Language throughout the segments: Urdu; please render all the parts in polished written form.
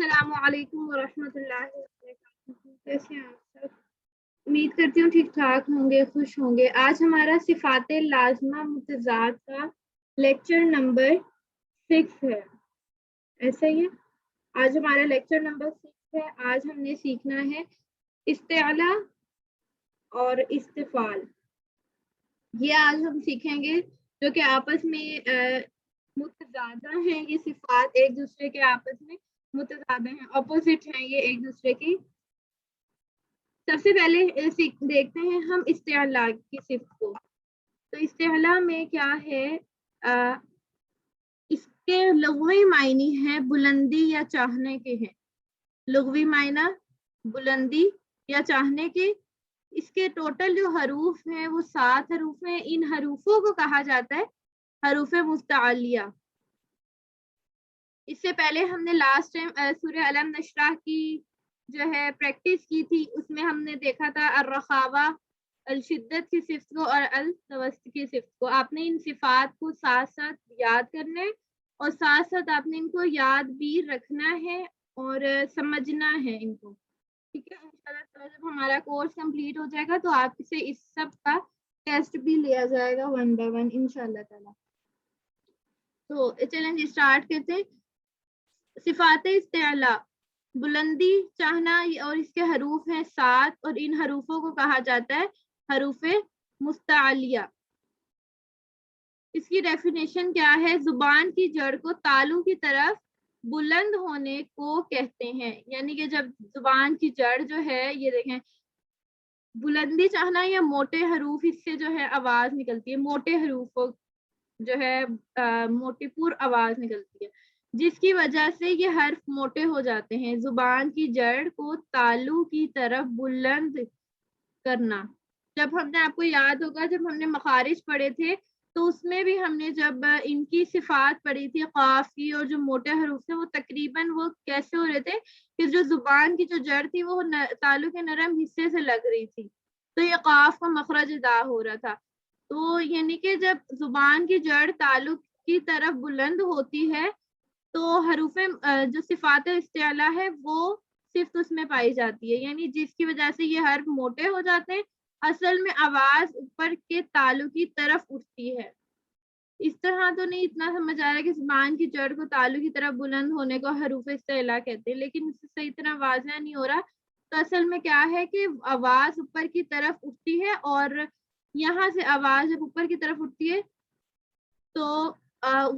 السلام علیکم ورحمۃ اللہ وبرکاتہ. کیسے ہیں آپ سب؟ امید کرتی ہوں ٹھیک ٹھاک ہوں گے، خوش ہوں گے. آج ہمارا صفات لازمہ متضاد کا لیکچر نمبر 6 ہے. ایسا ہی ہے، آج ہمارا لیکچر نمبر 6 ہے. آج ہم نے سیکھنا ہے استعلا اور استفال. یہ آج ہم سیکھیں گے جو کہ آپس میں متضادہ ہیں. یہ صفات ایک دوسرے کے آپس میں متضادہ ہیں، اپوزٹ ہیں یہ ایک دوسرے کی. سب سے پہلے دیکھتے ہیں ہم استعلا کی صفت کو. تو استعلا میں کیا ہے؟ اس کے لغوی معنی ہیں بلندی یا چاہنے کے ہیں. لغوی معنی بلندی یا چاہنے کے. اس کے ٹوٹل جو حروف ہیں وہ 7 حروف ہیں. ان حروفوں کو کہا جاتا ہے حروف مستعلیہ. اس سے پہلے ہم نے لاسٹ ٹائم سورہ علم نشرح کی جو ہے پریکٹس کی تھی. اس میں ہم نے دیکھا تھا الرخاوہ، الشدت کی صفت کو اور التوسط کی صفت کو. آپ نے ان صفات کو ساتھ ساتھ یاد کرنا ہے اور ساتھ ساتھ آپ نے ان کو یاد بھی رکھنا ہے اور سمجھنا ہے ان کو. ٹھیک ہے، انشاءاللہ تعالی جب ہمارا کورس کمپلیٹ ہو جائے گا تو آپ سے اس سب کا ٹیسٹ بھی لیا جائے گا 1 by 1 انشاءاللہ تعالی. تو چلیں اسٹارٹ کرتے ہیں. صفات استعلا، بلندی چاہنا اور اس کے حروف ہیں 7 اور ان حروفوں کو کہا جاتا ہے حروف مستعلیہ. اس کی ڈیفینیشن کیا ہے؟ زبان کی جڑ کو تالو کی طرف بلند ہونے کو کہتے ہیں. یعنی کہ جب زبان کی جڑ جو ہے یہ دیکھیں بلندی چاہنا یا موٹے حروف اس سے جو ہے آواز نکلتی ہے. موٹے حروف کو جو ہے موٹی پور آواز نکلتی ہے جس کی وجہ سے یہ حرف موٹے ہو جاتے ہیں. زبان کی جڑ کو تالو کی طرف بلند کرنا. جب ہم نے آپ کو یاد ہوگا جب ہم نے مخارج پڑھے تھے تو اس میں بھی ہم نے جب ان کی صفات پڑھی تھی قاف کی اور جو موٹے حروف تھے وہ تقریباً وہ کیسے ہو رہے تھے کہ جو زبان کی جو جڑ تھی وہ تالو کے نرم حصے سے لگ رہی تھی تو یہ قاف کا مخرج ادا ہو رہا تھا. تو یعنی کہ جب زبان کی جڑ تالو کی طرف بلند ہوتی ہے تو حروف جو صفات استعلا ہے وہ صرف اس میں پائی جاتی ہے. یعنی جس کی وجہ سے یہ حرف موٹے ہو جاتے ہیں. اصل میں آواز اوپر کے تالو کی طرف اٹھتی ہے. اس طرح تو نہیں اتنا سمجھ آ رہا کہ زبان کی جڑ کو تالو کی طرف بلند ہونے کو حروف استعلا کہتے ہیں، لیکن اس سے صحیح طرح واضح نہیں ہو رہا. تو اصل میں کیا ہے کہ آواز اوپر کی طرف اٹھتی ہے اور یہاں سے آواز جب اوپر کی طرف اٹھتی ہے تو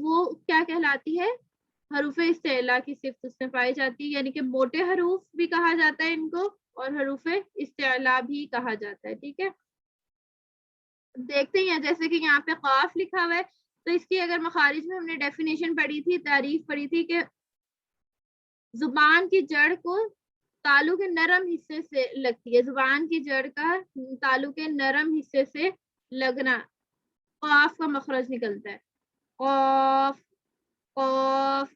وہ کیا کہلاتی ہے؟ حروف استعلا کی صفت اس میں پائی جاتی ہے. یعنی کہ موٹے حروف بھی کہا جاتا ہے ان کو اور حروف استعلا بھی کہا جاتا ہے. ٹھیک ہے، دیکھتے ہیں جیسے کہ یہاں پہ قاف لکھا ہوا ہے تو اس کی اگر مخارج میں ہم نے ڈیفینیشن پڑھی تھی، تعریف پڑھی تھی کہ زبان کی جڑ کو تالو کے نرم حصے سے لگتی ہے. زبان کی جڑ کا تالو کے نرم حصے سے لگنا قاف کا مخرج نکلتا ہے. قاف قاف.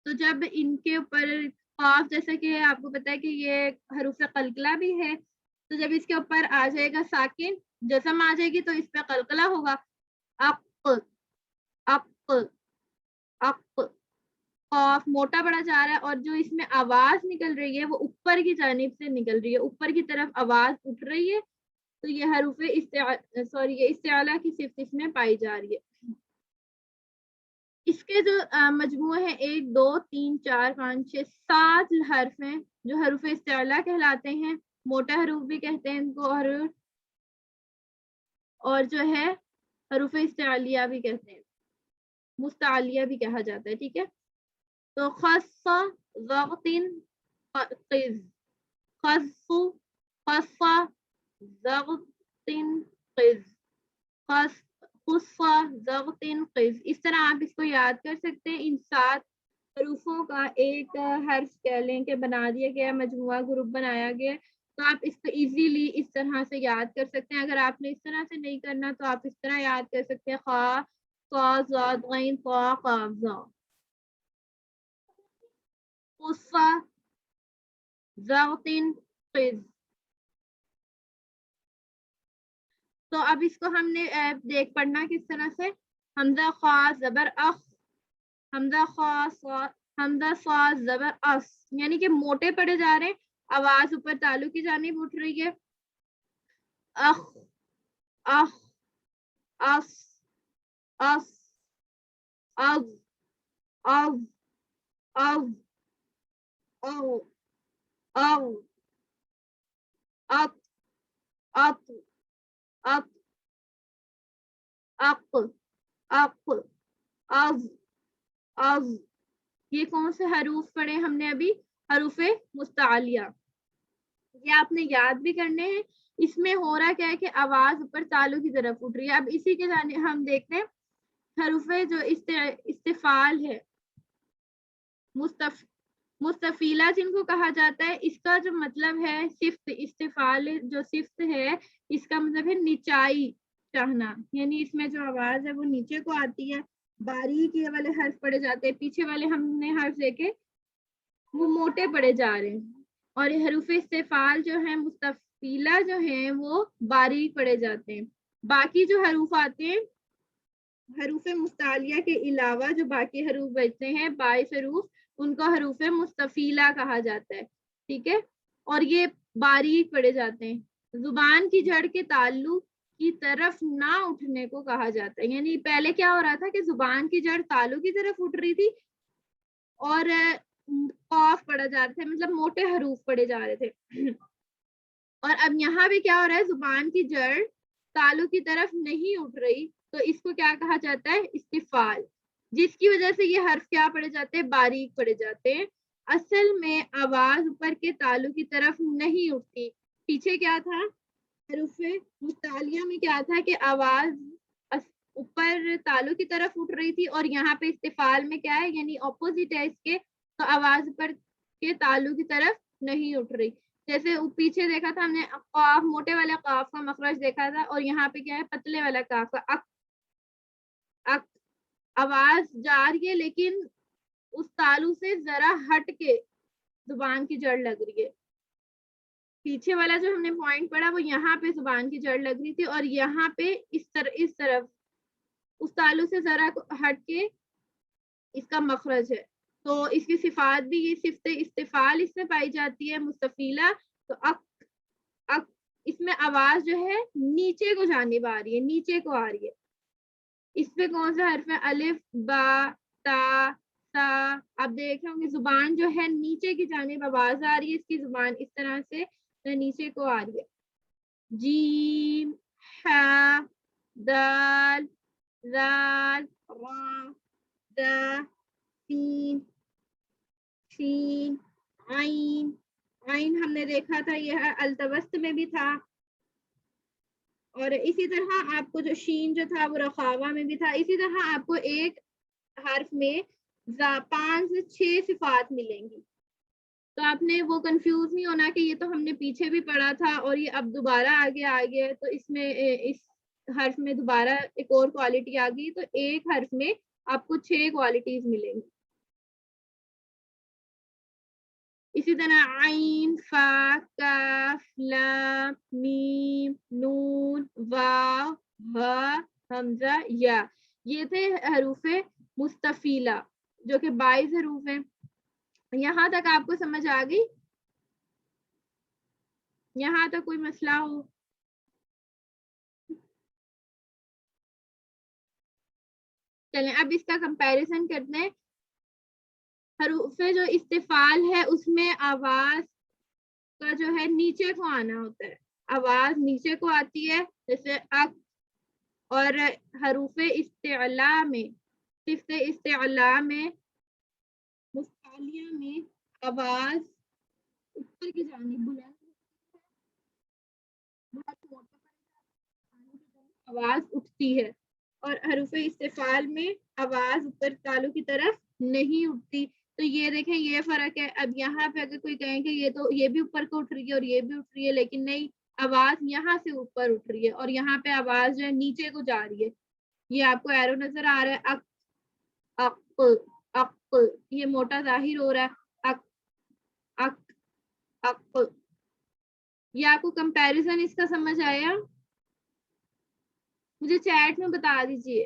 تو جب ان کے اوپر قاف جیسا کہ آپ کو پتا ہے کہ یہ حروف قلقلہ بھی ہے تو جب اس کے اوپر آ جائے گا ساکن جسم آ جائے گی تو اس پہ قلقلہ ہوگا. اق اق اق. قاف موٹا بڑا جا رہا ہے اور جو اس میں آواز نکل رہی ہے وہ اوپر کی جانب سے نکل رہی ہے، اوپر کی طرف آواز اٹھ رہی ہے. تو یہ حروف استعلا کی صفت اس میں پائی جا رہی ہے. اس کے جو مجموعے ہیں 1 2 3 4 5 6 7 حرف ہیں جو حروف استعلا کہلاتے ہیں. موٹا حروف بھی کہتے ہیں ان کو اور جو ہے حروف استعلیہ بھی کہتے ہیں، مستعلیہ بھی کہا جاتا ہے. ٹھیک ہے، تو خص ضغط قز، خص خص ضغط قز، خص خص ضغط قز. اس طرح آپ اس کو یاد کر سکتے ہیں. ان 7 حروفوں کا ایک حرف کہہ لیں کہ بنا دیا گیا، مجموعہ گروپ بنایا گیا تو آپ اس کو ایزیلی اس طرح سے یاد کر سکتے ہیں. اگر آپ نے اس طرح سے نہیں کرنا تو آپ اس طرح یاد کر سکتے ہیں خا صا ضاد غین طا قاف ظا. خص ضغط قز. تو اب اس کو ہم نے دیکھ پڑھنا کس طرح سے. حمزہ خا زبر اخ، حمزہ خا حمزہ صاد زبر اس، یعنی کہ موٹے پڑے جا رہے ہیں، آواز اوپر تالو کی جانب اٹھ رہی ہے. اخ اخ اس اس از از از او او ات ات ات اق اق از از. یہ کون سے حروف پڑھے ہم نے ابھی؟ حروف مستعلیہ. یہ آپ نے یاد بھی کرنے ہیں. اس میں ہو رہا کیا ہے کہ آواز اوپر تالو کی طرف اٹھ رہی ہے. اب اسی کے جانب ہم دیکھتے ہیں حروف جو استفال ہے، مستفیلہ جن کو کہا جاتا ہے، اس کا جو مطلب ہے صفت، استفال جو صفت ہے اس کا مطلب ہے نیچائی چاہنا، یعنی اس میں جو آواز ہے وہ نیچے کو آتی ہے. باریک یہ والے حرف پڑے جاتے ہیں، پیچھے والے ہم نے حرف دیکھے وہ موٹے پڑے جا رہے ہیں. اور یہ حروف استفال جو ہیں مستفیلہ جو ہیں وہ باریک پڑے جاتے ہیں. باقی جو حروف آتے ہیں حروف مستعلیہ کے علاوہ جو باقی حروف بچتے ہیں 22 حروف، ان کو حروف مستفیلہ کہا جاتا ہے. ٹھیک ہے، اور یہ باریک پڑے جاتے ہیں. زبان کی جڑ کے تعلق کی طرف نہ اٹھنے کو کہا جاتا ہے. یعنی پہلے کیا ہو رہا تھا کہ زبان کی جڑ تالو کی طرف اٹھ رہی تھی اور قاف پڑا جا رہا تھا، مطلب موٹے حروف پڑے جا رہے تھے. اور اب یہاں بھی کیا ہو رہا ہے، زبان کی جڑ تالو کی طرف نہیں اٹھ رہی، تو اس کو کیا کہا جاتا ہے؟ استفال، جس کی وجہ سے یہ حرف کیا پڑے جاتے ہیں؟ باریک پڑے جاتے ہیں. اصل میں آواز اوپر کے تالو کی طرف نہیں اٹھتی. پیچھے کیا تھا؟ حروف مستعلیہ میں کیا تھا کہ آواز اوپر تالو کی طرف اٹھ رہی تھی، اور یہاں پہ استفال میں کیا ہے، یعنی اپوزٹ ہے اس کے، تو آواز اوپر کے تالو کی طرف نہیں اٹھ رہی. جیسے پیچھے دیکھا تھا ہم نے قاف، موٹے والے قاف کا مخرج دیکھا تھا، اور یہاں پہ کیا ہے؟ پتلے والا قاف کا اک اک. آواز جا رہی ہے لیکن اس تالو سے ذرا ہٹ کے زبان کی جڑ لگ رہی ہے. پیچھے والا جو ہم نے پوائنٹ پڑھا وہ یہاں پہ زبان کی جڑ لگ رہی تھی، اور یہاں پہ اس طرف اس تالو سے ذرا ہٹ کے اس کا مخرج ہے. تو اس کی صفات بھی یہ صفت استفال اس میں پائی جاتی ہے مستفیلہ. تو اک اک، اس میں آواز جو ہے نیچے کو جانب آ رہی ہے، نیچے کو آ رہی ہے. اس پہ کون سا حرف ہے؟ الف با تا سا. آپ دیکھ رہے ہوں گے زبان جو ہے نیچے کی جانب آواز آ رہی ہے، اس کی زبان اس طرح سے نیچے کو آ رہی ہے. جیم ہا دال زال را دا سین شین عین. عین ہم نے دیکھا تھا یہ التوست میں بھی تھا، اور اسی طرح آپ کو جو شین جو تھا وہ رخاوہ میں بھی تھا. اسی طرح آپ کو ایک حرف میں 5 سے 6 صفات ملیں گی. تو آپ نے وہ کنفیوز نہیں ہونا کہ یہ تو ہم نے پیچھے بھی پڑھا تھا اور یہ اب دوبارہ آگے آ گیا، تو اس میں اس حرف میں دوبارہ ایک اور کوالٹی آ گئی. تو ایک حرف میں آپ کو 6 کوالٹیز ملیں گی. اسی طرح عین فا کاف لام میم نون واو وا حمزہ یا. یہ تھے حروف مستفیلہ جو کہ 22 حروف ہیں. یہاں تک آپ کو سمجھ آ گئی؟ یہاں تک کوئی مسئلہ ہو؟ چلیں اب اس کا کمپیریزن کرتے ہیں. حروف جو استفال ہے اس میں آواز کا جو ہے نیچے کو آنا ہوتا ہے، آواز نیچے کو آتی ہے جیسے اک. اور حروف استعلا میں، صفت استعلا میں مستعلیہ میں آواز اوپر کی جانب بلند آواز اٹھتی ہے، اور حروف استفال میں آواز اوپر تالو کی طرف نہیں اٹھتی. تو یہ دیکھیں یہ فرق ہے. اب یہاں پہ اگر کوئی کہیں کہ یہ تو یہ بھی اوپر کو اٹھ رہی ہے اور یہ بھی اٹھ رہی ہے، لیکن نہیں، آواز یہاں سے اوپر اٹھ رہی ہے اور یہاں پہ آواز جو ہے نیچے کو جا رہی ہے. یہ آپ کو ایرو نظر آ رہا ہے، اک اک اک، یہ موٹا ظاہر ہو رہا ہے، اک اک اک. یہ آپ کو کمپیریزن اس کا سمجھ آیا؟ مجھے چیٹ میں بتا دیجیے.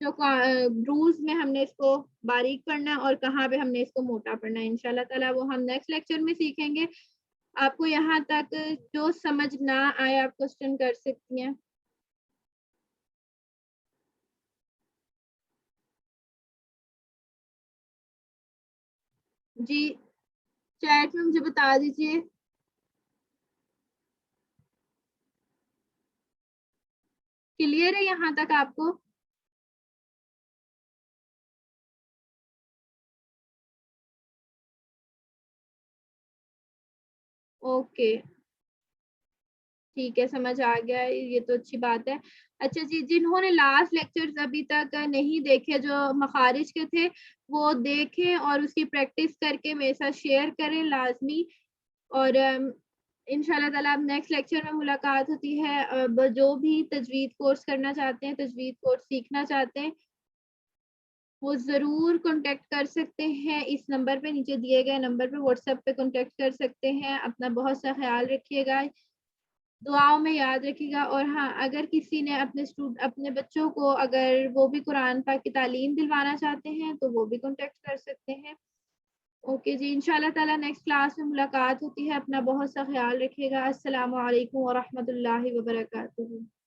جو رولز میں ہم نے اس کو باریک پڑھنا ہے اور کہاں پہ ہم نے اس کو موٹا پڑھنا ہے انشاءاللہ تعالیٰ وہ ہم نیکسٹ لیکچر میں سیکھیں گے. آپ کو یہاں تک جو سمجھ نہ آئے آپ کوسچن کر سکتی ہیں. جی چیٹ میں مجھے بتا دیجیے. کلیئر ہے یہاں تک آپ کو؟ اوکے ٹھیک ہے سمجھ آ گیا ہے، یہ تو اچھی بات ہے. اچھا جی جنہوں نے لاسٹ لیکچرز ابھی تک نہیں دیکھے جو مخارج کے تھے وہ دیکھیں اور اس کی پریکٹس کر کے میرے ساتھ شیئر کریں لازمی. اور انشاءاللہ تعالیٰ اب نیکسٹ لیکچر میں ملاقات ہوتی ہے. اب جو بھی تجوید کورس کرنا چاہتے ہیں تجوید کورس سیکھنا چاہتے ہیں وہ ضرور کانٹیکٹ کر سکتے ہیں اس نمبر پہ، نیچے دیے گئے نمبر پہ واٹس ایپ پہ کانٹیکٹ کر سکتے ہیں. اپنا بہت سا خیال رکھیے گا، دعاؤں میں یاد رکھیے گا. اور ہاں اگر کسی نے اپنے بچوں کو اگر وہ بھی قرآن پاک کی تعلیم دلوانا چاہتے ہیں تو وہ بھی کانٹیکٹ کر سکتے ہیں. اوکے جی انشاءاللہ تعالیٰ نیکسٹ کلاس میں ملاقات ہوتی ہے. اپنا بہت سا خیال رکھیے گا. السلام علیکم ورحمۃ اللہ وبرکاتہ.